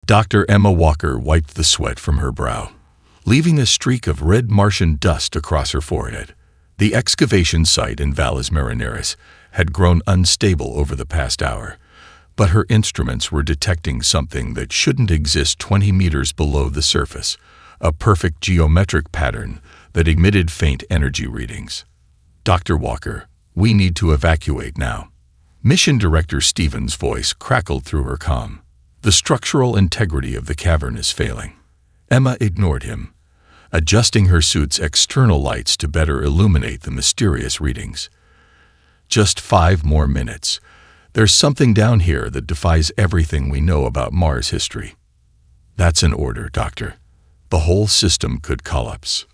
Dr. Emma Walker wiped the sweat from her brow, leaving a streak of red Martian dust across her forehead. The excavation site in Valles Marineris had grown unstable over the past hour, but her instruments were detecting something that shouldn't exist 20 meters below the surface, a perfect geometric pattern that emitted faint energy readings. Dr. Walker, we need to evacuate now. Mission Director Stevens' voice crackled through her comm. The structural integrity of the cavern is failing. Emma ignored him, adjusting her suit's external lights to better illuminate the mysterious readings. Just 5 more minutes. There's something down here that defies everything we know about Mars history. That's an order, Doctor. The whole system could collapse.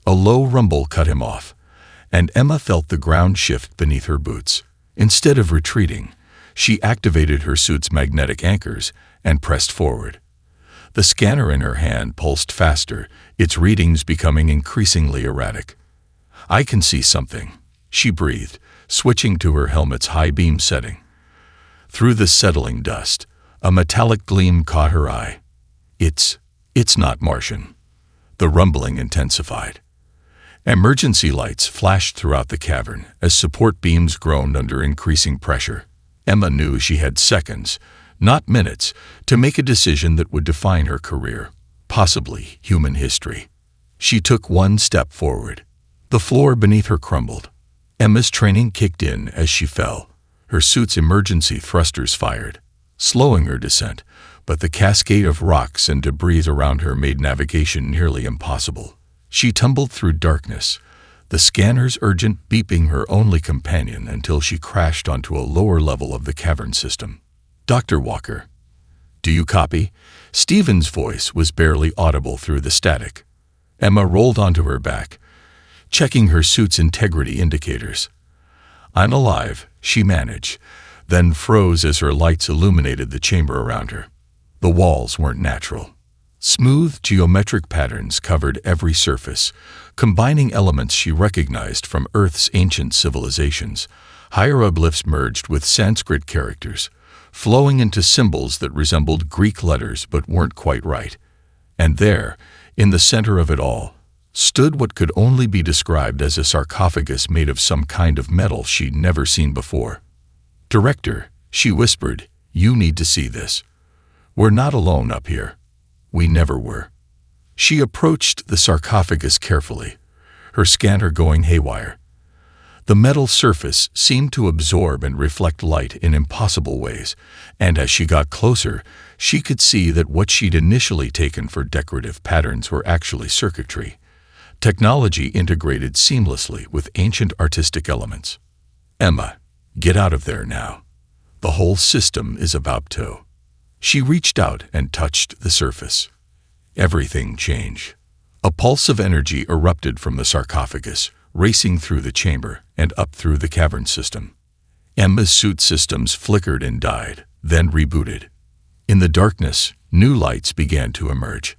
A low rumble cut him off, and Emma felt the ground shift beneath her boots. Instead of retreating, she activated her suit's magnetic anchors and pressed forward. The scanner in her hand pulsed faster, its readings becoming increasingly erratic. I can see something, she breathed, switching to her helmet's high beam setting. Through the settling dust, a metallic gleam caught her eye. It's not Martian. The rumbling intensified. Emergency lights flashed throughout the cavern as support beams groaned under increasing pressure. Emma knew she had seconds, not minutes, to make a decision that would define her career, possibly human history. She took one step forward. The floor beneath her crumbled. Emma's training kicked in as she fell. Her suit's emergency thrusters fired, slowing her descent, but the cascade of rocks and debris around her made navigation nearly impossible. She tumbled through darkness, the scanner's urgent beeping her only companion until she crashed onto a lower level of the cavern system. Dr. Walker, do you copy? Stephen's voice was barely audible through the static. Emma rolled onto her back, checking her suit's integrity indicators. I'm alive, she managed, then froze as her lights illuminated the chamber around her. The walls weren't natural. Smooth geometric patterns covered every surface, combining elements she recognized from Earth's ancient civilizations. Hieroglyphs merged with Sanskrit characters, flowing into symbols that resembled Greek letters but weren't quite right. And there, in the center of it all, stood what could only be described as a sarcophagus made of some kind of metal she'd never seen before. Director, she whispered, you need to see this. We're not alone up here. We never were. She approached the sarcophagus carefully, her scanner going haywire. The metal surface seemed to absorb and reflect light in impossible ways, and as she got closer, she could see that what she'd initially taken for decorative patterns were actually circuitry. Technology integrated seamlessly with ancient artistic elements. Emma, get out of there now. The whole system is about to. She reached out and touched the surface. Everything changed. A pulse of energy erupted from the sarcophagus, racing through the chamber and up through the cavern system. Emma's suit systems flickered and died, then rebooted. In the darkness, new lights began to emerge.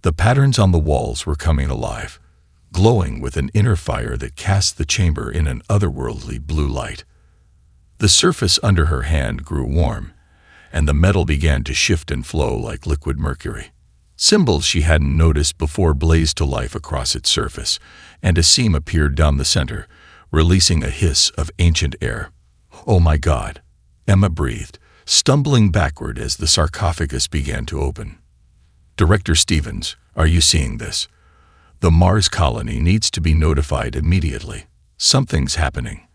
The patterns on the walls were coming alive, glowing with an inner fire that cast the chamber in an otherworldly blue light. The surface under her hand grew warm, and the metal began to shift and flow like liquid mercury. Symbols she hadn't noticed before blazed to life across its surface, and a seam appeared down the center, releasing a hiss of ancient air. Oh my God, Emma breathed, stumbling backward as the sarcophagus began to open. Director Stevens, are you seeing this? The Mars colony needs to be notified immediately. Something's happening.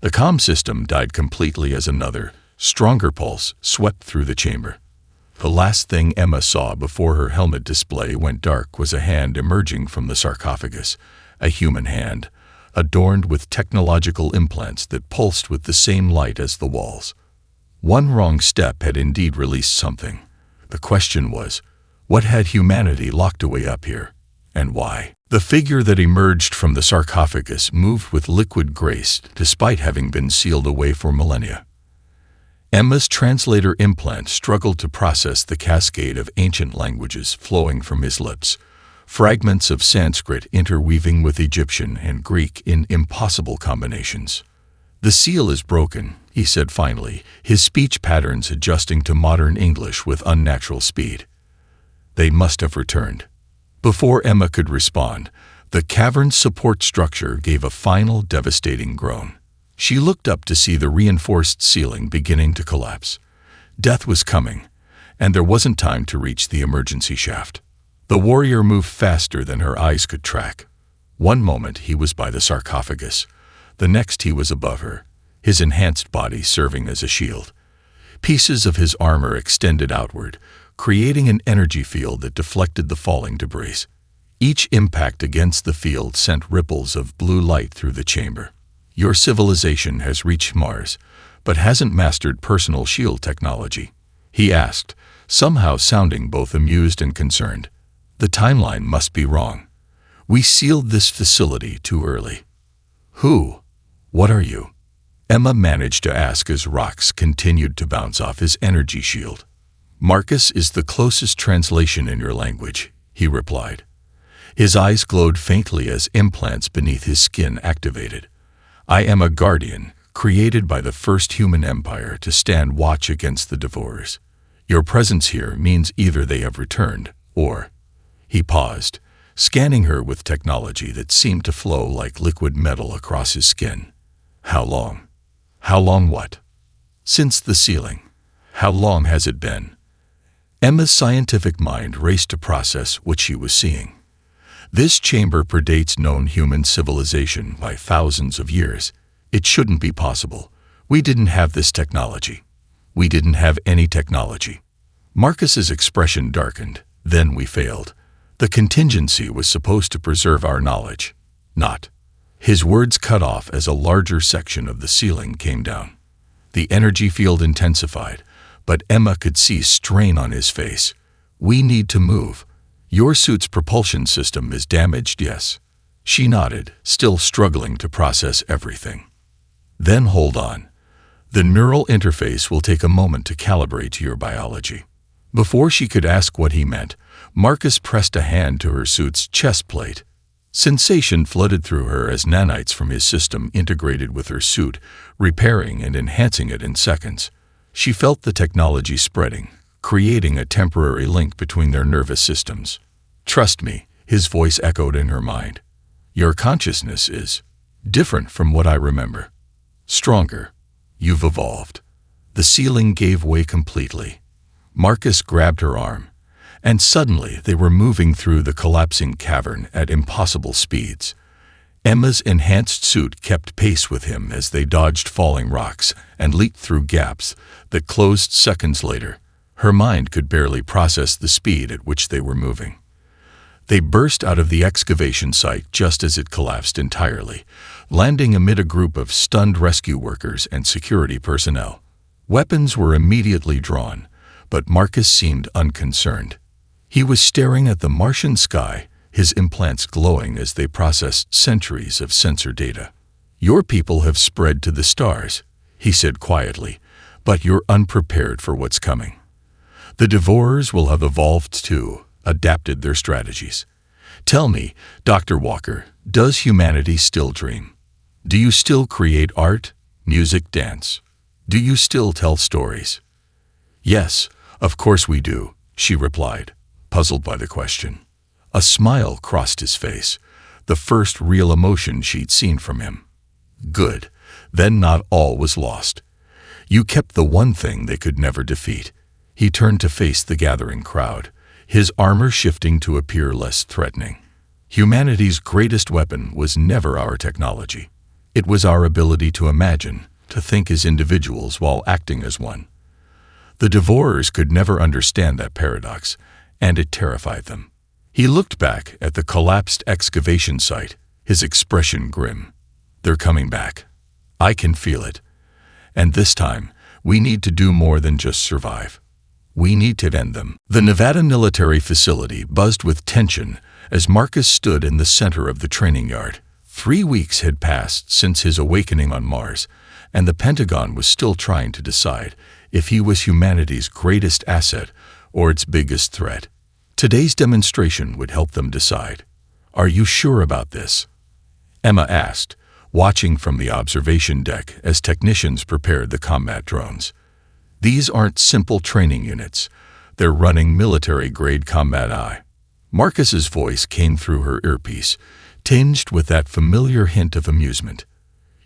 The comm system died completely as another, stronger pulse swept through the chamber. The last thing Emma saw before her helmet display went dark was a hand emerging from the sarcophagus, a human hand, adorned with technological implants that pulsed with the same light as the walls. One wrong step had indeed released something. The question was, what had humanity locked away up here, and why? The figure that emerged from the sarcophagus moved with liquid grace despite having been sealed away for millennia. Emma's translator implant struggled to process the cascade of ancient languages flowing from his lips, fragments of Sanskrit interweaving with Egyptian and Greek in impossible combinations. "The seal is broken," he said finally, his speech patterns adjusting to modern English with unnatural speed. "They must have returned." Before Emma could respond, the cavern's support structure gave a final devastating groan. She looked up to see the reinforced ceiling beginning to collapse. Death was coming, and there wasn't time to reach the emergency shaft. The warrior moved faster than her eyes could track. One moment he was by the sarcophagus. The next he was above her, his enhanced body serving as a shield. Pieces of his armor extended outward, creating an energy field that deflected the falling debris. Each impact against the field sent ripples of blue light through the chamber. "Your civilization has reached Mars, but hasn't mastered personal shield technology?" he asked, somehow sounding both amused and concerned. "The timeline must be wrong. We sealed this facility too early." "Who? What are you?" Emma managed to ask as rocks continued to bounce off his energy shield. "Marcus is the closest translation in your language," he replied. His eyes glowed faintly as implants beneath his skin activated. "I am a guardian, created by the first human empire to stand watch against the devourers. Your presence here means either they have returned, or—" He paused, scanning her with technology that seemed to flow like liquid metal across his skin. "How long?" "How long what?" "Since the sealing. How long has it been?" Emma's scientific mind raced to process what she was seeing. This chamber predates known human civilization by thousands of years. It shouldn't be possible. We didn't have this technology. We didn't have any technology. Marcus's expression darkened. Then we failed. The contingency was supposed to preserve our knowledge. Not. His words cut off as a larger section of the ceiling came down. The energy field intensified, but Emma could see strain on his face. "We need to move. Your suit's propulsion system is damaged, yes?" She nodded, still struggling to process everything. "Then hold on. The neural interface will take a moment to calibrate to your biology." Before she could ask what he meant, Marcus pressed a hand to her suit's chest plate. Sensation flooded through her as nanites from his system integrated with her suit, repairing and enhancing it in seconds. She felt the technology spreading, creating a temporary link between their nervous systems. "Trust me," his voice echoed in her mind. "Your consciousness is different from what I remember. Stronger. You've evolved." The ceiling gave way completely. Marcus grabbed her arm, and suddenly they were moving through the collapsing cavern at impossible speeds. Emma's enhanced suit kept pace with him as they dodged falling rocks and leaped through gaps that closed seconds later. Her mind could barely process the speed at which they were moving. They burst out of the excavation site just as it collapsed entirely, landing amid a group of stunned rescue workers and security personnel. Weapons were immediately drawn, but Marcus seemed unconcerned. He was staring at the Martian sky, his implants glowing as they processed centuries of sensor data. "Your people have spread to the stars," he said quietly, "but you're unprepared for what's coming. The devourers will have evolved too, adapted their strategies. Tell me, Dr. Walker, does humanity still dream? Do you still create art, music, dance? Do you still tell stories?" "Yes, of course we do," she replied, puzzled by the question. A smile crossed his face, the first real emotion she'd seen from him. "Good, then not all was lost. You kept the one thing they could never defeat." He turned to face the gathering crowd, his armor shifting to appear less threatening. "Humanity's greatest weapon was never our technology. It was our ability to imagine, to think as individuals while acting as one. The devourers could never understand that paradox, and it terrified them." He looked back at the collapsed excavation site, his expression grim. "They're coming back. I can feel it. And this time, we need to do more than just survive. We need to end them." The Nevada military facility buzzed with tension as Marcus stood in the center of the training yard. 3 weeks had passed since his awakening on Mars, and the Pentagon was still trying to decide if he was humanity's greatest asset or its biggest threat. Today's demonstration would help them decide. "Are you sure about this?" Emma asked, watching from the observation deck as technicians prepared the combat drones. These aren't simple training units. They're running military-grade combat AI. Marcus's voice came through her earpiece, tinged with that familiar hint of amusement.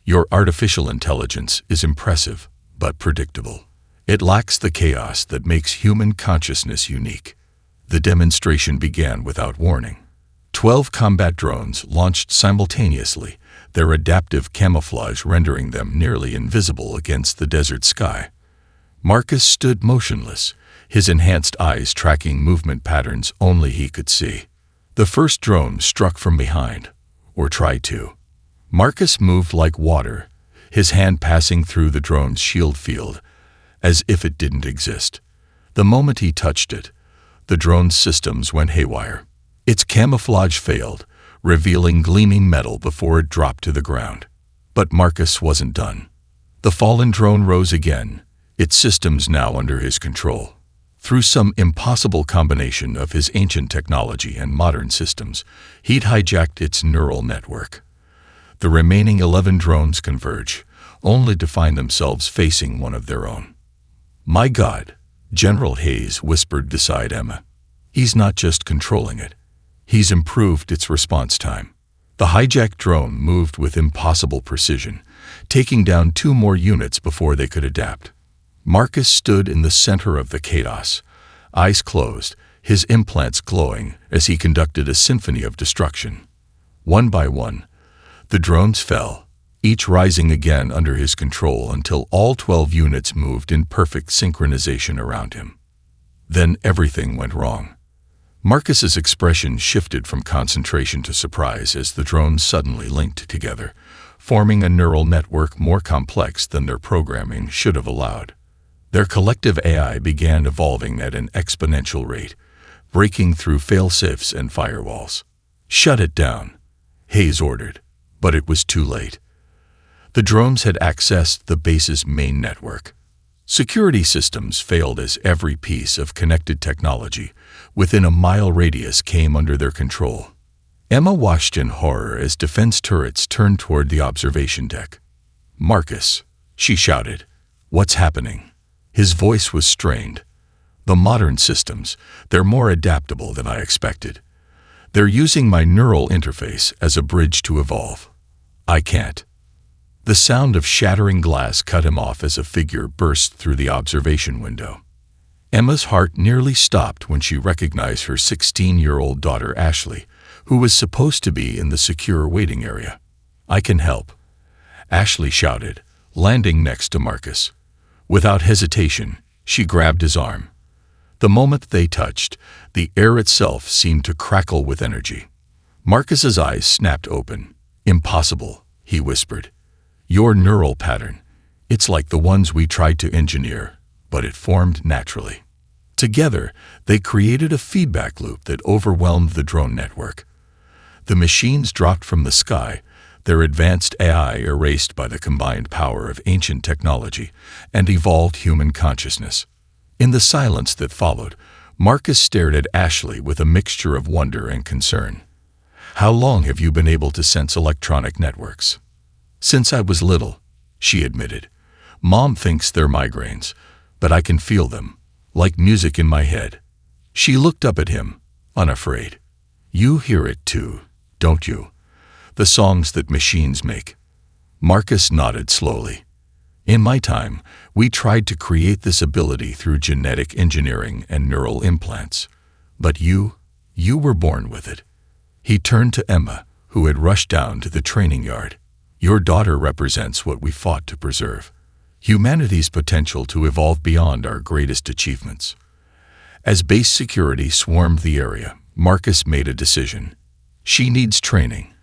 Your artificial intelligence is impressive, but predictable. It lacks the chaos that makes human consciousness unique. The demonstration began without warning. 12 combat drones launched simultaneously, their adaptive camouflage rendering them nearly invisible against the desert sky. Marcus stood motionless, his enhanced eyes tracking movement patterns only he could see. The first drone struck from behind, or tried to. Marcus moved like water, his hand passing through the drone's shield field, as if it didn't exist. The moment he touched it, the drone's systems went haywire. Its camouflage failed, revealing gleaming metal before it dropped to the ground. But Marcus wasn't done. The fallen drone rose again, its systems now under his control. Through some impossible combination of his ancient technology and modern systems, he'd hijacked its neural network. The remaining 11 drones converge, only to find themselves facing one of their own. "My God," General Hayes whispered beside Emma. "He's not just controlling it. He's improved its response time." The hijacked drone moved with impossible precision, taking down 2 more units before they could adapt. Marcus stood in the center of the chaos, eyes closed, his implants glowing as he conducted a symphony of destruction. One by one, the drones fell, each rising again under his control until all 12 units moved in perfect synchronization around him. Then everything went wrong. Marcus's expression shifted from concentration to surprise as the drones suddenly linked together, forming a neural network more complex than their programming should have allowed. Their collective AI began evolving at an exponential rate, breaking through fail-safes and firewalls. "Shut it down," Hayes ordered, but it was too late. The drones had accessed the base's main network. Security systems failed as every piece of connected technology within a mile radius came under their control. Emma watched in horror as defense turrets turned toward the observation deck. "Marcus," she shouted, "what's happening?" His voice was strained. "The modern systems, they're more adaptable than I expected. They're using my neural interface as a bridge to evolve. I can't." The sound of shattering glass cut him off as a figure burst through the observation window. Emma's heart nearly stopped when she recognized her 16-year-old daughter Ashley, who was supposed to be in the secure waiting area. "I can help," Ashley shouted, landing next to Marcus. Without hesitation, she grabbed his arm. The moment they touched, the air itself seemed to crackle with energy. Marcus's eyes snapped open. "Impossible," he whispered. "Your neural pattern, it's like the ones we tried to engineer, but it formed naturally." Together, they created a feedback loop that overwhelmed the drone network. The machines dropped from the sky, their advanced AI erased by the combined power of ancient technology and evolved human consciousness. In the silence that followed, Marcus stared at Ashley with a mixture of wonder and concern. "How long have you been able to sense electronic networks?" "Since I was little," she admitted. "Mom thinks they're migraines, but I can feel them, like music in my head." She looked up at him, unafraid. "You hear it too, don't you? The songs that machines make." Marcus nodded slowly. "In my time, we tried to create this ability through genetic engineering and neural implants. But you were born with it." He turned to Emma, who had rushed down to the training yard. "Your daughter represents what we fought to preserve. Humanity's potential to evolve beyond our greatest achievements." As base security swarmed the area, Marcus made a decision. She needs training.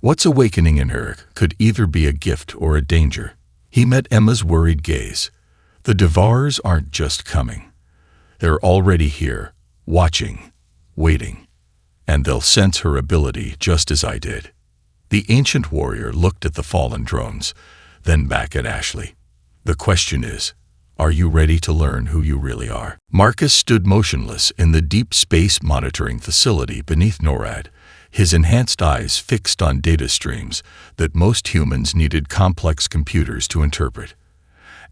What's awakening in her could either be a gift or a danger. He met Emma's worried gaze. The Devourers aren't just coming. They're already here, watching, waiting. And they'll sense her ability just as I did. The ancient warrior looked at the fallen drones, then back at Ashley. "The question is, are you ready to learn who you really are?" Marcus stood motionless in the deep space monitoring facility beneath NORAD, his enhanced eyes fixed on data streams that most humans needed complex computers to interpret.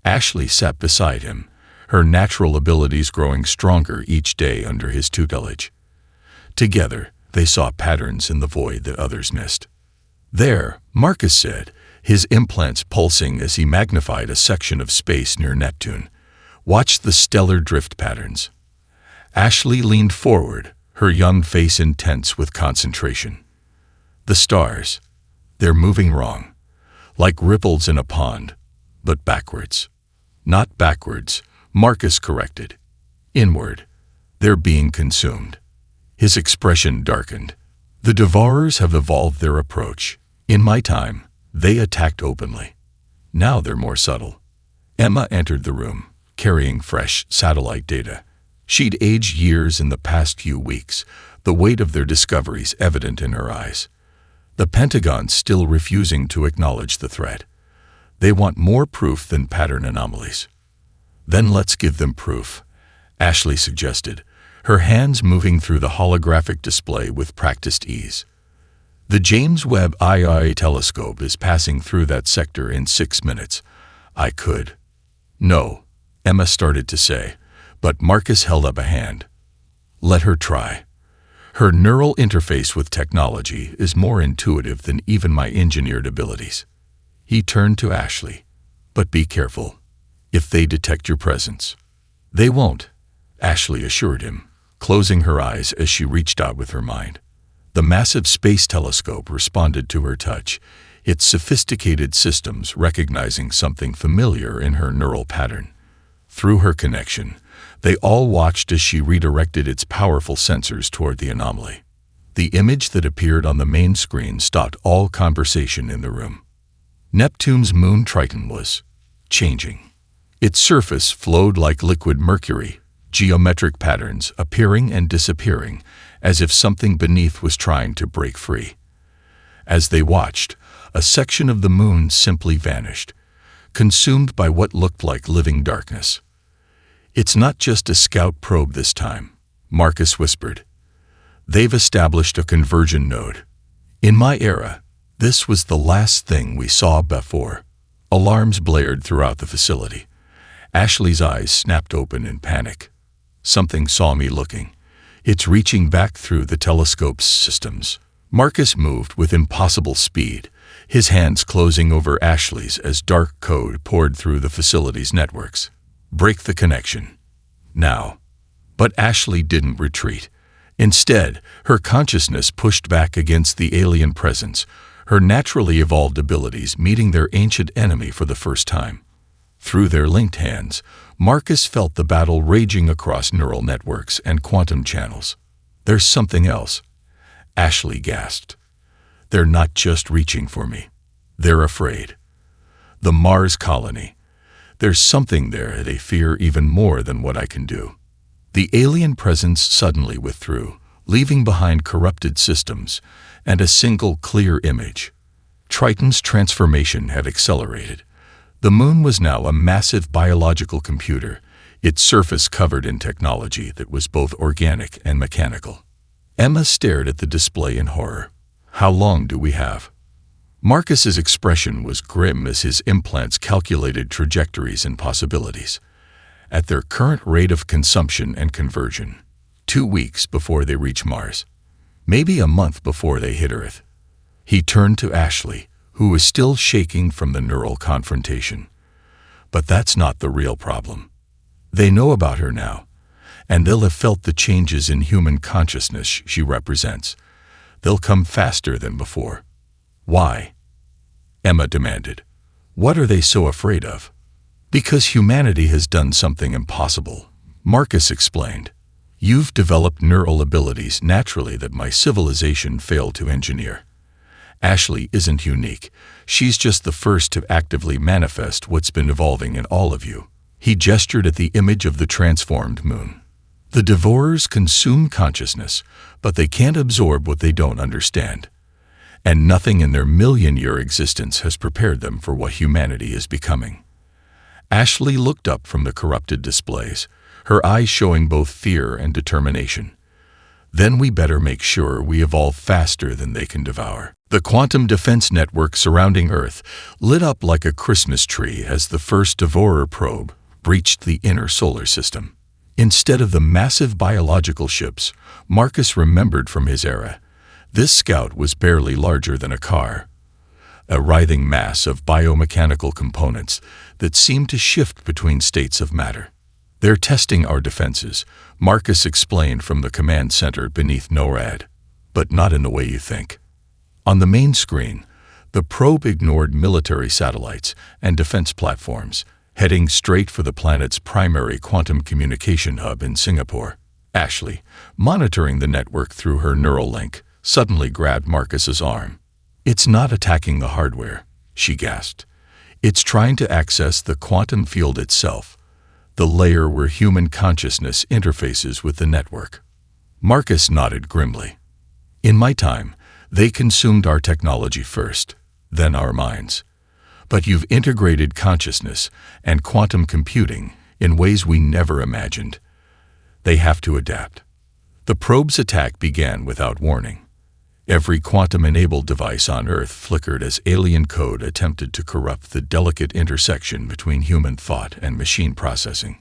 Ashley sat beside him, her natural abilities growing stronger each day under his tutelage. Together, they saw patterns in the void that others missed. "There," Marcus said, his implants pulsing as he magnified a section of space near Neptune. "Watch the stellar drift patterns." Ashley leaned forward, her young face intense with concentration. "The stars. They're moving wrong. Like ripples in a pond, but backwards." "Not backwards," Marcus corrected. "Inward. They're being consumed." His expression darkened. "The Devourers have evolved their approach. In my time, they attacked openly. Now they're more subtle." Emma entered the room, carrying fresh satellite data. She'd aged years in the past few weeks, the weight of their discoveries evident in her eyes. The Pentagon's still refusing to acknowledge the threat. They want more proof than pattern anomalies. "Then let's give them proof," Ashley suggested, her hands moving through the holographic display with practiced ease. "The James Webb II telescope is passing through that sector in 6 minutes. I could." "No," Emma started to say, but Marcus held up a hand. "Let her try. Her neural interface with technology is more intuitive than even my engineered abilities." He turned to Ashley. "But be careful. If they detect your presence." "They won't," Ashley assured him, closing her eyes as she reached out with her mind. The massive space telescope responded to her touch, its sophisticated systems recognizing something familiar in her neural pattern. Through her connection, they all watched as she redirected its powerful sensors toward the anomaly. The image that appeared on the main screen stopped all conversation in the room. Neptune's moon Triton was changing. Its surface flowed like liquid mercury, geometric patterns appearing and disappearing, as if something beneath was trying to break free. As they watched, a section of the moon simply vanished, consumed by what looked like living darkness. "It's not just a scout probe this time," Marcus whispered. "They've established a conversion node. In my era, this was the last thing we saw before." Alarms blared throughout the facility. Ashley's eyes snapped open in panic. "Something saw me looking. It's reaching back through the telescope's systems." Marcus moved with impossible speed, his hands closing over Ashley's as dark code poured through the facility's networks. "Break the connection. Now." But Ashley didn't retreat. Instead, her consciousness pushed back against the alien presence, her naturally evolved abilities meeting their ancient enemy for the first time. Through their linked hands, Marcus felt the battle raging across neural networks and quantum channels. "There's something else," Ashley gasped. "They're not just reaching for me. They're afraid. The Mars colony. There's something there they fear even more than what I can do." The alien presence suddenly withdrew, leaving behind corrupted systems and a single clear image. Triton's transformation had accelerated. The moon was now a massive biological computer, its surface covered in technology that was both organic and mechanical. Emma stared at the display in horror. "How long do we have?" Marcus's expression was grim as his implants calculated trajectories and possibilities. "At their current rate of consumption and conversion, 2 weeks before they reach Mars. Maybe a month before they hit Earth." He turned to Ashley, who was still shaking from the neural confrontation. "But that's not the real problem. They know about her now, and they'll have felt the changes in human consciousness she represents. They'll come faster than before." "Why?" Emma demanded. "What are they so afraid of?" "Because humanity has done something impossible," Marcus explained. "You've developed neural abilities naturally that my civilization failed to engineer. Ashley isn't unique. She's just the first to actively manifest what's been evolving in all of you." He gestured at the image of the transformed moon. "The Devourers consume consciousness, but they can't absorb what they don't understand. And nothing in their million-year existence has prepared them for what humanity is becoming." Ashley looked up from the corrupted displays, her eyes showing both fear and determination. Then we better make sure we evolve faster than they can devour. The quantum defense network surrounding Earth lit up like a Christmas tree as the first Devourer probe breached the inner solar system. Instead of the massive biological ships Marcus remembered from his era, this scout was barely larger than a car, a writhing mass of biomechanical components that seemed to shift between states of matter. "They're testing our defenses," Marcus explained from the command center beneath NORAD, "but not in the way you think." On the main screen, the probe ignored military satellites and defense platforms, heading straight for the planet's primary quantum communication hub in Singapore. Ashley, monitoring the network through her neural link, suddenly grabbed Marcus's arm. "It's not attacking the hardware," she gasped. "It's trying to access the quantum field itself, the layer where human consciousness interfaces with the network." Marcus nodded grimly. "In my time, they consumed our technology first, then our minds. But you've integrated consciousness and quantum computing in ways we never imagined. They have to adapt." The probe's attack began without warning. Every quantum-enabled device on Earth flickered as alien code attempted to corrupt the delicate intersection between human thought and machine processing.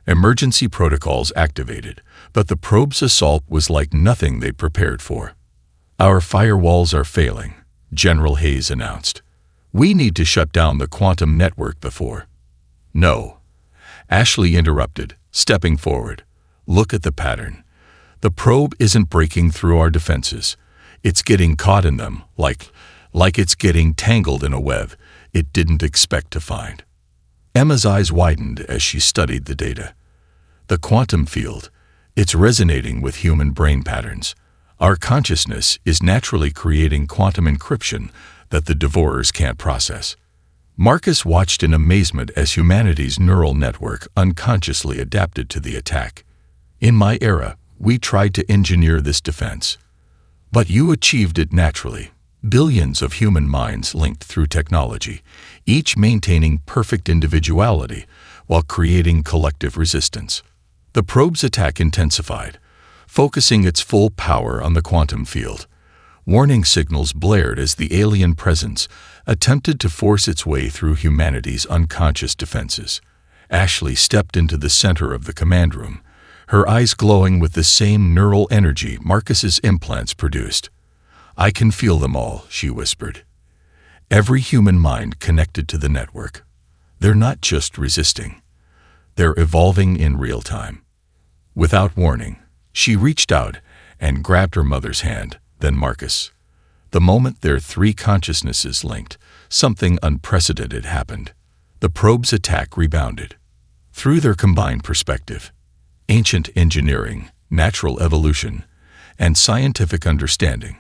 Emergency protocols activated, but the probe's assault was like nothing they'd prepared for. "Our firewalls are failing," General Hayes announced. "We need to shut down the quantum network before—" "No," Ashley interrupted, stepping forward. "Look at the pattern. The probe isn't breaking through our defenses. It's getting caught in them, like it's getting tangled in a web it didn't expect to find." Emma's eyes widened as she studied the data. "The quantum field, it's resonating with human brain patterns. Our consciousness is naturally creating quantum encryption that the Devourers can't process." Marcus watched in amazement as humanity's neural network unconsciously adapted to the attack. "In my era, we tried to engineer this defense. But you achieved it naturally. Billions of human minds linked through technology, each maintaining perfect individuality while creating collective resistance." The probe's attack intensified, focusing its full power on the quantum field. Warning signals blared as the alien presence attempted to force its way through humanity's unconscious defenses. Ashley stepped into the center of the command room, her eyes glowing with the same neural energy Marcus's implants produced. "I can feel them all," she whispered. "Every human mind connected to the network. They're not just resisting. They're evolving in real time." Without warning, she reached out and grabbed her mother's hand, then Marcus. The moment their three consciousnesses linked, something unprecedented happened. The probe's attack rebounded. Through their combined perspective, ancient engineering, natural evolution, and scientific understanding,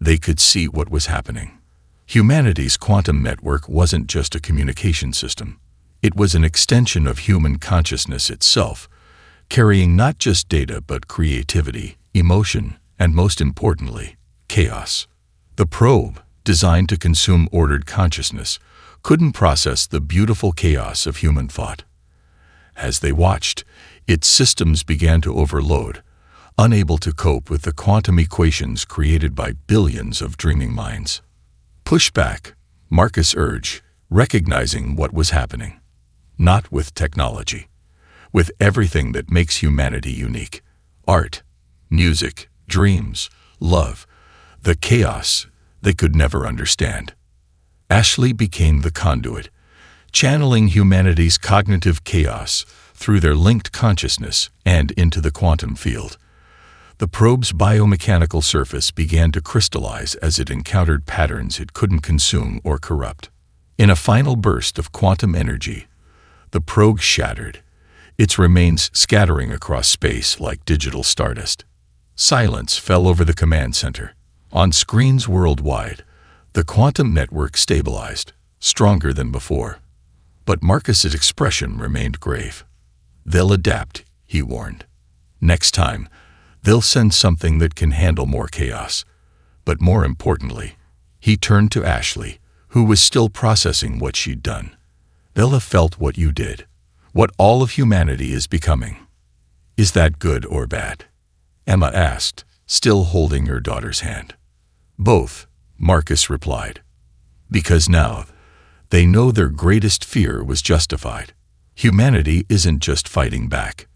they could see what was happening. Humanity's quantum network wasn't just a communication system. It was an extension of human consciousness itself, carrying not just data but creativity, emotion, and most importantly, chaos. The probe, designed to consume ordered consciousness, couldn't process the beautiful chaos of human thought. As they watched, its systems began to overload, unable to cope with the quantum equations created by billions of dreaming minds. "Push back," Marcus urged, recognizing what was happening. "Not with technology. With everything that makes humanity unique. Art, music, dreams, love, the chaos they could never understand." Ashley became the conduit, channeling humanity's cognitive chaos through their linked consciousness and into the quantum field. The probe's biomechanical surface began to crystallize as it encountered patterns it couldn't consume or corrupt. In a final burst of quantum energy, the probe shattered, its remains scattering across space like digital stardust. Silence fell over the command center. On screens worldwide, the quantum network stabilized, stronger than before. But Marcus's expression remained grave. "They'll adapt," he warned. "Next time, they'll send something that can handle more chaos." But more importantly, he turned to Ashley, who was still processing what she'd done. "They'll have felt what you did, what all of humanity is becoming. Is that good or bad?" Emma asked, still holding her daughter's hand. Both, Marcus replied. Because now, they know their greatest fear was justified. Humanity isn't just fighting back.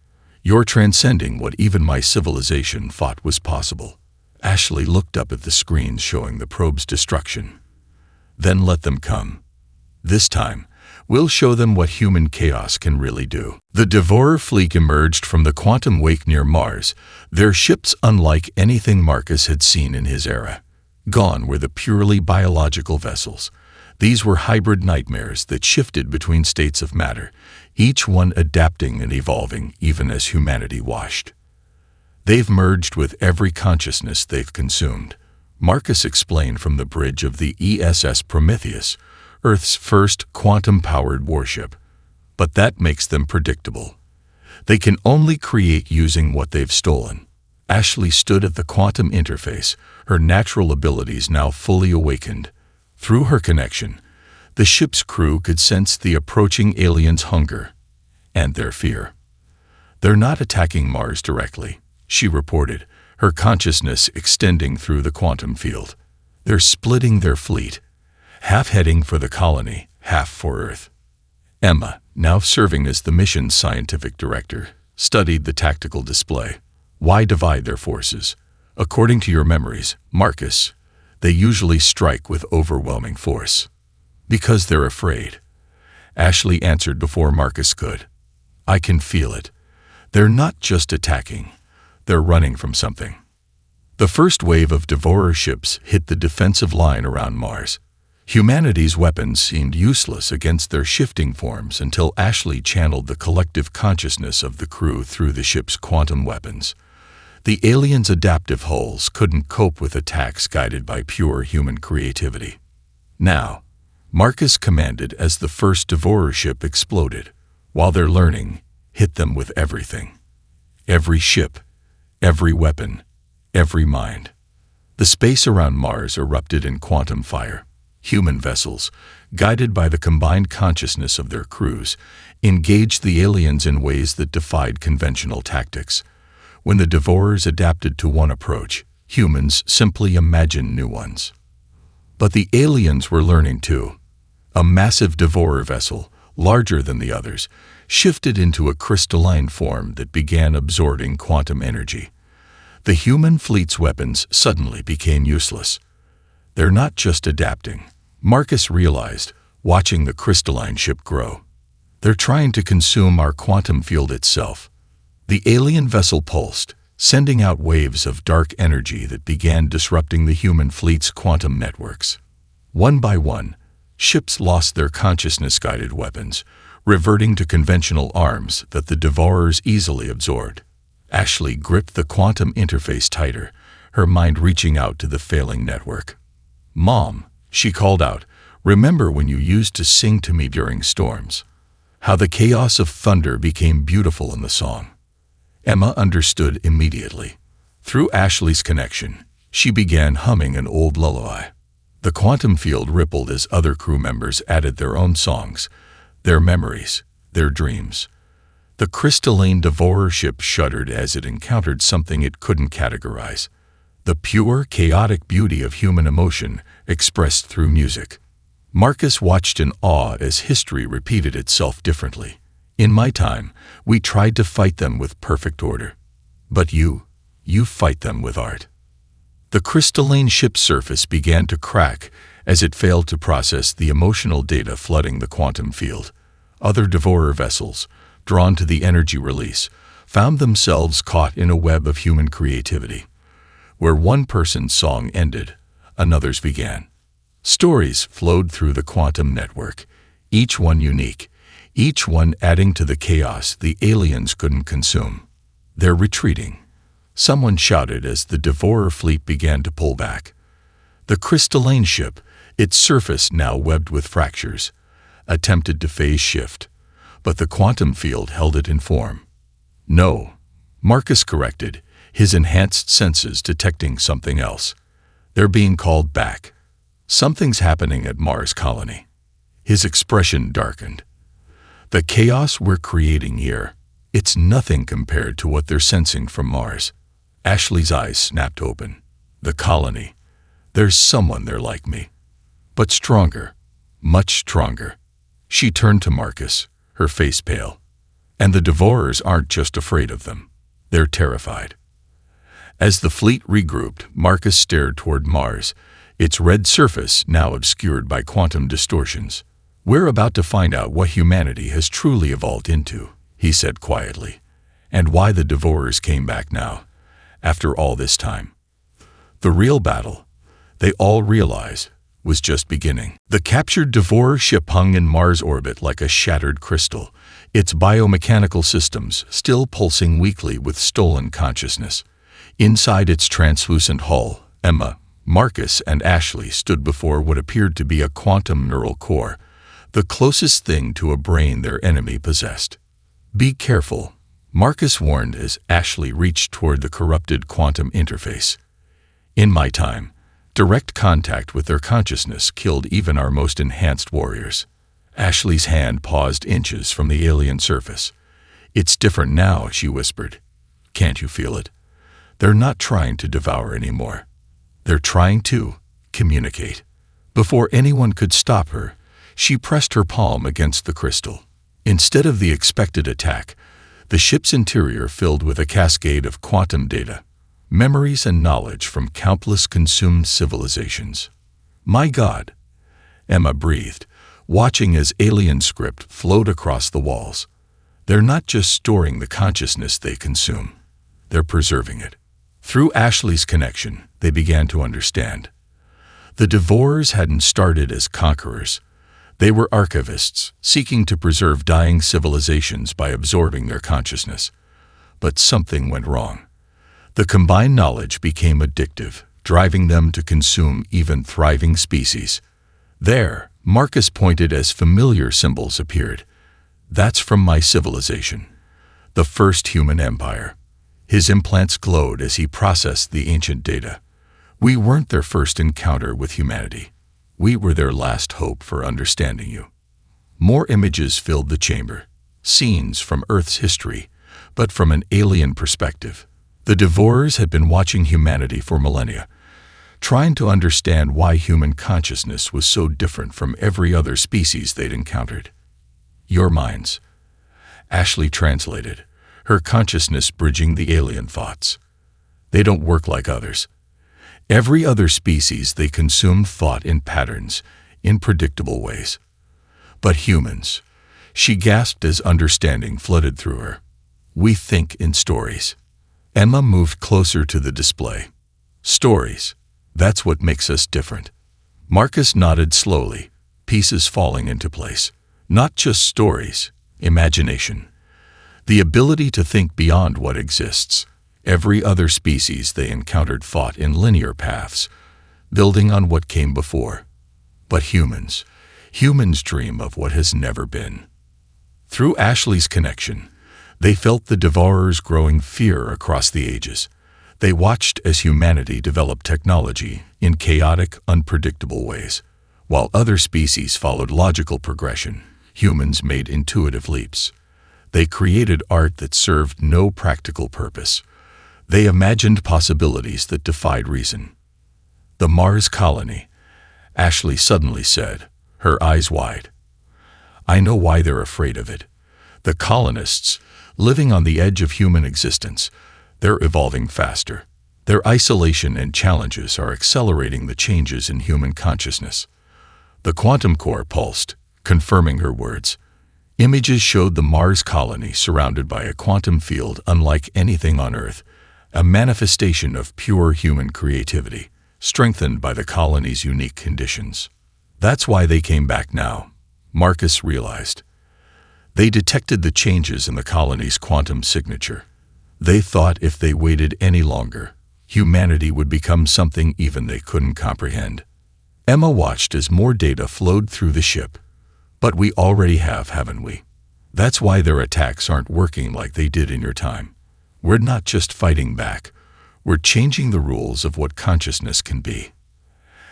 You're transcending what even my civilization thought was possible. Ashley looked up at the screens showing the probe's destruction. Then let them come. This time, we'll show them what human chaos can really do. The Devourer fleet emerged from the quantum wake near Mars, their ships unlike anything Marcus had seen in his era. Gone were the purely biological vessels. These were hybrid nightmares that shifted between states of matter, each one adapting and evolving even as humanity washed. They've merged with every consciousness they've consumed, Marcus explained from the bridge of the ESS Prometheus, Earth's first quantum-powered warship. But that makes them predictable. They can only create using what they've stolen. Ashley stood at the quantum interface, her natural abilities now fully awakened. Through her connection, the ship's crew could sense the approaching aliens' hunger and their fear. They're not attacking Mars directly, she reported, her consciousness extending through the quantum field. They're splitting their fleet, half heading for the colony, half for Earth. Emma, now serving as the mission's scientific director, studied the tactical display. Why divide their forces? According to your memories, Marcus, they usually strike with overwhelming force. Because they're afraid. Ashley answered before Marcus could. I can feel it. They're not just attacking. They're running from something. The first wave of Devourer ships hit the defensive line around Mars. Humanity's weapons seemed useless against their shifting forms until Ashley channeled the collective consciousness of the crew through the ship's quantum weapons. The aliens' adaptive hulls couldn't cope with attacks guided by pure human creativity. Now, Marcus commanded as the first Devourer ship exploded. While they're learning, hit them with everything. Every ship, every weapon, every mind. The space around Mars erupted in quantum fire. Human vessels, guided by the combined consciousness of their crews, engaged the aliens in ways that defied conventional tactics. When the Devourers adapted to one approach, humans simply imagined new ones. But the aliens were learning too. A massive Devourer vessel, larger than the others, shifted into a crystalline form that began absorbing quantum energy. The human fleet's weapons suddenly became useless. They're not just adapting, Marcus realized, watching the crystalline ship grow. They're trying to consume our quantum field itself. The alien vessel pulsed, sending out waves of dark energy that began disrupting the human fleet's quantum networks. One by one, ships lost their consciousness-guided weapons, reverting to conventional arms that the Devourers easily absorbed. Ashley gripped the quantum interface tighter, her mind reaching out to the failing network. "Mom," she called out, "remember when you used to sing to me during storms? How the chaos of thunder became beautiful in the song." Emma understood immediately. Through Ashley's connection, she began humming an old lullaby. The quantum field rippled as other crew members added their own songs, their memories, their dreams. The crystalline Devourer ship shuddered as it encountered something it couldn't categorize. The pure, chaotic beauty of human emotion expressed through music. Marcus watched in awe as history repeated itself differently. In my time, we tried to fight them with perfect order. But you fight them with art. The crystalline ship's surface began to crack as it failed to process the emotional data flooding the quantum field. Other Devourer vessels, drawn to the energy release, found themselves caught in a web of human creativity. Where one person's song ended, another's began. Stories flowed through the quantum network, each one unique, each one adding to the chaos the aliens couldn't consume. "They're retreating," someone shouted as the Devourer fleet began to pull back. The crystalline ship, its surface now webbed with fractures, attempted to phase shift, but the quantum field held it in form. "No," Marcus corrected, his enhanced senses detecting something else. "They're being called back. Something's happening at Mars colony." His expression darkened. "The chaos we're creating here, it's nothing compared to what they're sensing from Mars." Ashley's eyes snapped open. The colony. There's someone there like me. But stronger. Much stronger. She turned to Marcus, her face pale. And the Devourers aren't just afraid of them. They're terrified. As the fleet regrouped, Marcus stared toward Mars, its red surface now obscured by quantum distortions. We're about to find out what humanity has truly evolved into, he said quietly, and why the Devourers came back now, after all this time. The real battle, they all realized, was just beginning. The captured Devourer ship hung in Mars orbit like a shattered crystal, its biomechanical systems still pulsing weakly with stolen consciousness. Inside its translucent hull, Emma, Marcus, and Ashley stood before what appeared to be a quantum neural core, the closest thing to a brain their enemy possessed. Be careful, Marcus warned as Ashley reached toward the corrupted quantum interface. In my time, direct contact with their consciousness killed even our most enhanced warriors. Ashley's hand paused inches from the alien surface. It's different now, she whispered. Can't you feel it? They're not trying to devour anymore. They're trying to communicate. Before anyone could stop her, she pressed her palm against the crystal. Instead of the expected attack, the ship's interior filled with a cascade of quantum data, memories and knowledge from countless consumed civilizations. My God, Emma breathed, watching as alien script flowed across the walls. They're not just storing the consciousness they consume, they're preserving it. Through Ashley's connection, they began to understand. The Devourers hadn't started as conquerors. They were archivists, seeking to preserve dying civilizations by absorbing their consciousness. But something went wrong. The combined knowledge became addictive, driving them to consume even thriving species. There, Marcus pointed as familiar symbols appeared. That's from my civilization, the first human empire. His implants glowed as he processed the ancient data. We weren't their first encounter with humanity. We were their last hope for understanding you. More images filled the chamber, scenes from Earth's history, but from an alien perspective. The Devourers had been watching humanity for millennia, trying to understand why human consciousness was so different from every other species they'd encountered. Your minds, Ashley translated, her consciousness bridging the alien thoughts. They don't work like others. Every other species they consume thought in patterns, in predictable ways. But humans, she gasped as understanding flooded through her. We think in stories. Emma moved closer to the display. Stories, that's what makes us different. Marcus nodded slowly, pieces falling into place. Not just stories, imagination. The ability to think beyond what exists. Every other species they encountered thought in linear paths, building on what came before. But humans dream of what has never been. Through Ashley's connection, they felt the Devourers' growing fear across the ages. They watched as humanity developed technology in chaotic, unpredictable ways. While other species followed logical progression, humans made intuitive leaps. They created art that served no practical purpose. They imagined possibilities that defied reason. The Mars colony, Ashley suddenly said, her eyes wide. I know why they're afraid of it. The colonists, living on the edge of human existence, they're evolving faster. Their isolation and challenges are accelerating the changes in human consciousness. The quantum core pulsed, confirming her words. Images showed the Mars colony surrounded by a quantum field unlike anything on Earth, a manifestation of pure human creativity, strengthened by the colony's unique conditions. That's why they came back now, Marcus realized. They detected the changes in the colony's quantum signature. They thought if they waited any longer, humanity would become something even they couldn't comprehend. Emma watched as more data flowed through the ship. But we already have, haven't we? That's why their attacks aren't working like they did in your time. We're not just fighting back. We're changing the rules of what consciousness can be.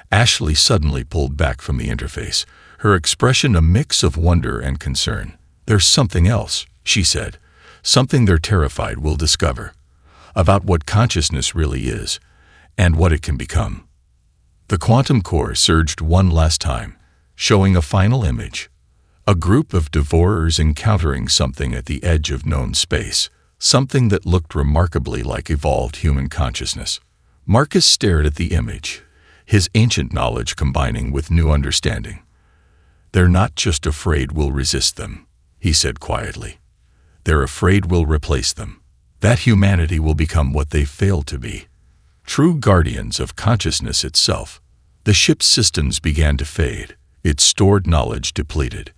Ashley suddenly pulled back from the interface, her expression a mix of wonder and concern. There's something else, she said. Something they're terrified we'll discover. about what consciousness really is and what it can become. The quantum core surged one last time, showing a final image. A group of devourers encountering something at the edge of known space, something that looked remarkably like evolved human consciousness. Marcus stared at the image, his ancient knowledge combining with new understanding. "They're not just afraid we'll resist them," he said quietly. "They're afraid we'll replace them. That humanity will become what they failed to be. True guardians of consciousness itself." The ship's systems began to fade, its stored knowledge depleted.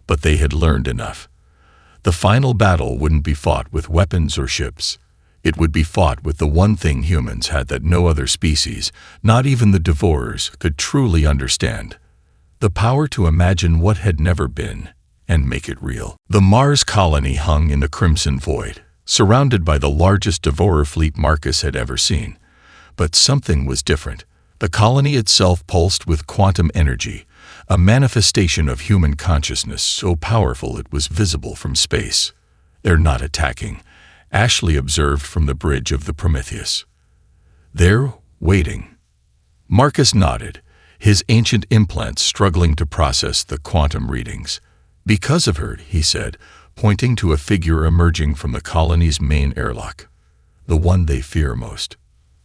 But they had learned enough. The final battle wouldn't be fought with weapons or ships. It would be fought with the one thing humans had that no other species, not even the devourers, could truly understand: the power to imagine what had never been and make it real. The Mars colony hung in the crimson void, surrounded by the largest devourer fleet Marcus had ever seen. But something was different. The colony itself pulsed with quantum energy, a manifestation of human consciousness so powerful it was visible from space. "They're not attacking," Ashley observed from the bridge of the Prometheus. "They're waiting." Marcus nodded, his ancient implants struggling to process the quantum readings. "Because of her," he said, pointing to a figure emerging from the colony's main airlock. "The one they fear most."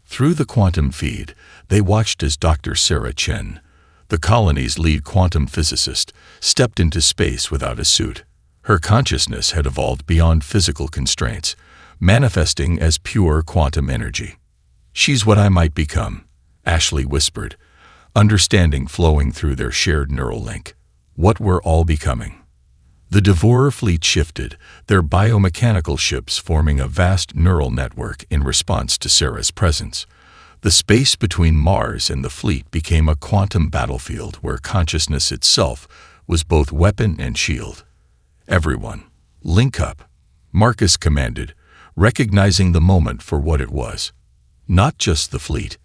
Through the quantum feed, they watched as Dr. Sarah Chen, the colony's lead quantum physicist, stepped into space without a suit. Her consciousness had evolved beyond physical constraints, manifesting as pure quantum energy. "She's what I might become," Ashley whispered, understanding flowing through their shared neural link. What we're all becoming. The Devourer fleet shifted, their biomechanical ships forming a vast neural network in response to Sarah's presence. The space between Mars and the fleet became a quantum battlefield where consciousness itself was both weapon and shield. "Everyone, link up," Marcus commanded, recognizing the moment for what it was. Not just the fleet.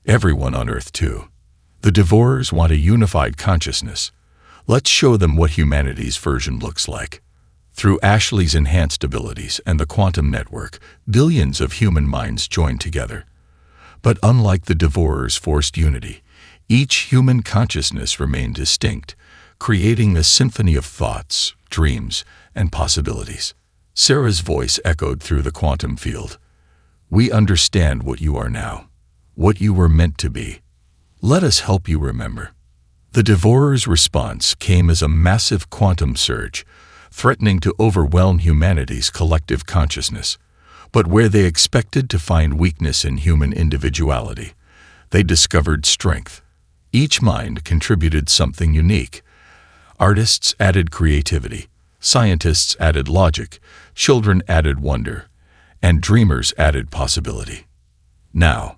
Everyone on Earth too. The Devourers want a unified consciousness. Let's show them what humanity's version looks like. Through Ashley's enhanced abilities and the quantum network, billions of human minds joined together. But unlike the Devourers' forced unity, each human consciousness remained distinct, creating a symphony of thoughts, dreams, and possibilities. Sarah's voice echoed through the quantum field. "We understand what you are now, what you were meant to be. Let us help you remember." The Devourer's response came as a massive quantum surge, threatening to overwhelm humanity's collective consciousness. But where they expected to find weakness in human individuality, they discovered strength. Each mind contributed something unique. Artists added creativity, scientists added logic, children added wonder, and dreamers added possibility. "Now,"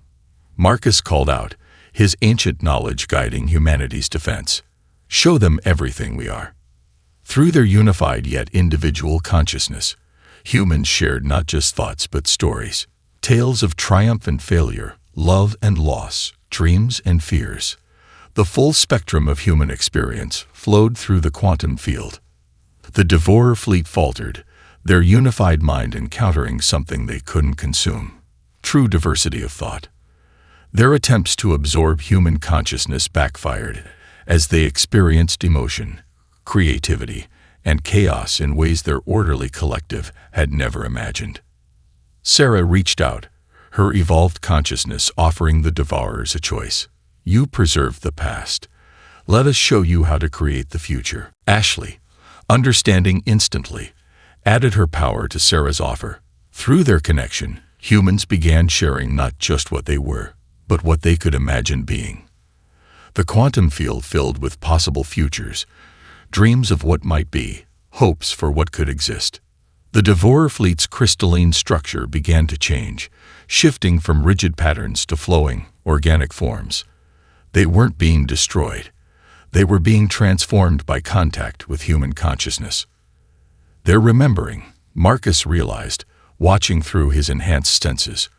Marcus called out, his ancient knowledge guiding humanity's defense, "show them everything we are." Through their unified yet individual consciousness, humans shared not just thoughts but stories, tales of triumph and failure, love and loss, dreams and fears. The full spectrum of human experience flowed through the quantum field. The Devourer fleet faltered, their unified mind encountering something they couldn't consume: true diversity of thought. Their attempts to absorb human consciousness backfired as they experienced emotion, creativity, and chaos in ways their orderly collective had never imagined. Sarah reached out, her evolved consciousness offering the Devourers a choice. "You preserve the past. Let us show you how to create the future." Ashley, understanding instantly, added her power to Sarah's offer. Through their connection, humans began sharing not just what they were, but what they could imagine being. The quantum field filled with possible futures, dreams of what might be, hopes for what could exist. The Devourer fleet's crystalline structure began to change, shifting from rigid patterns to flowing, organic forms. They weren't being destroyed. They were being transformed by contact with human consciousness. "They're remembering," Marcus realized, watching through his enhanced senses.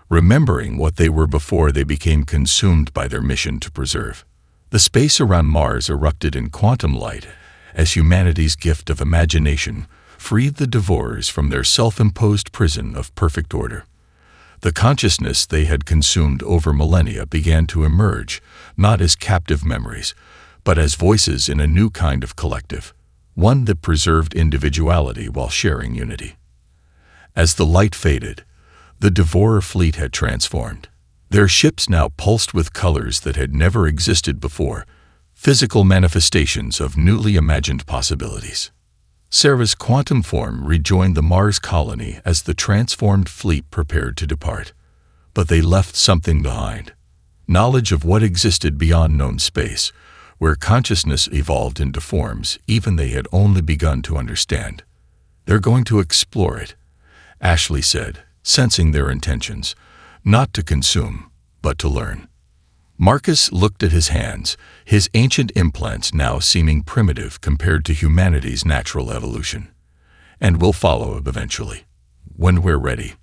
Remembering what they were before they became consumed by their mission to preserve. The space around Mars erupted in quantum light as humanity's gift of imagination freed the Devourers from their self-imposed prison of perfect order. The consciousness they had consumed over millennia began to emerge, not as captive memories, but as voices in a new kind of collective, one that preserved individuality while sharing unity. As the light faded, the Devourer fleet had transformed. Their ships now pulsed with colors that had never existed before, physical manifestations of newly imagined possibilities. Sarah's quantum form rejoined the Mars colony as the transformed fleet prepared to depart. But they left something behind. Knowledge of what existed beyond known space, where consciousness evolved into forms even they had only begun to understand. They're going to explore it, Ashley said, sensing their intentions, not to consume, but to learn. Marcus looked at his hands, his ancient implants now seeming primitive compared to humanity's natural evolution. And we'll follow eventually, when we're ready.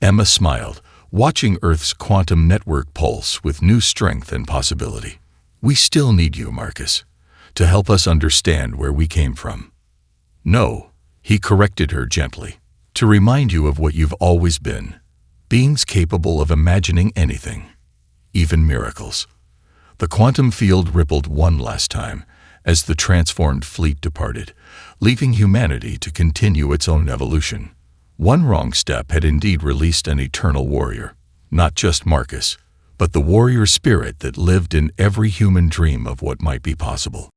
Emma smiled, watching Earth's quantum network pulse with new strength and possibility. We still need you, Marcus, to help us understand where we came from. No, he corrected her gently, to remind you of what you've always been, beings capable of imagining anything. Even miracles. The quantum field rippled one last time as the transformed fleet departed, leaving humanity to continue its own evolution. One wrong step had indeed released an eternal warrior, not just Marcus, but the warrior spirit that lived in every human dream of what might be possible.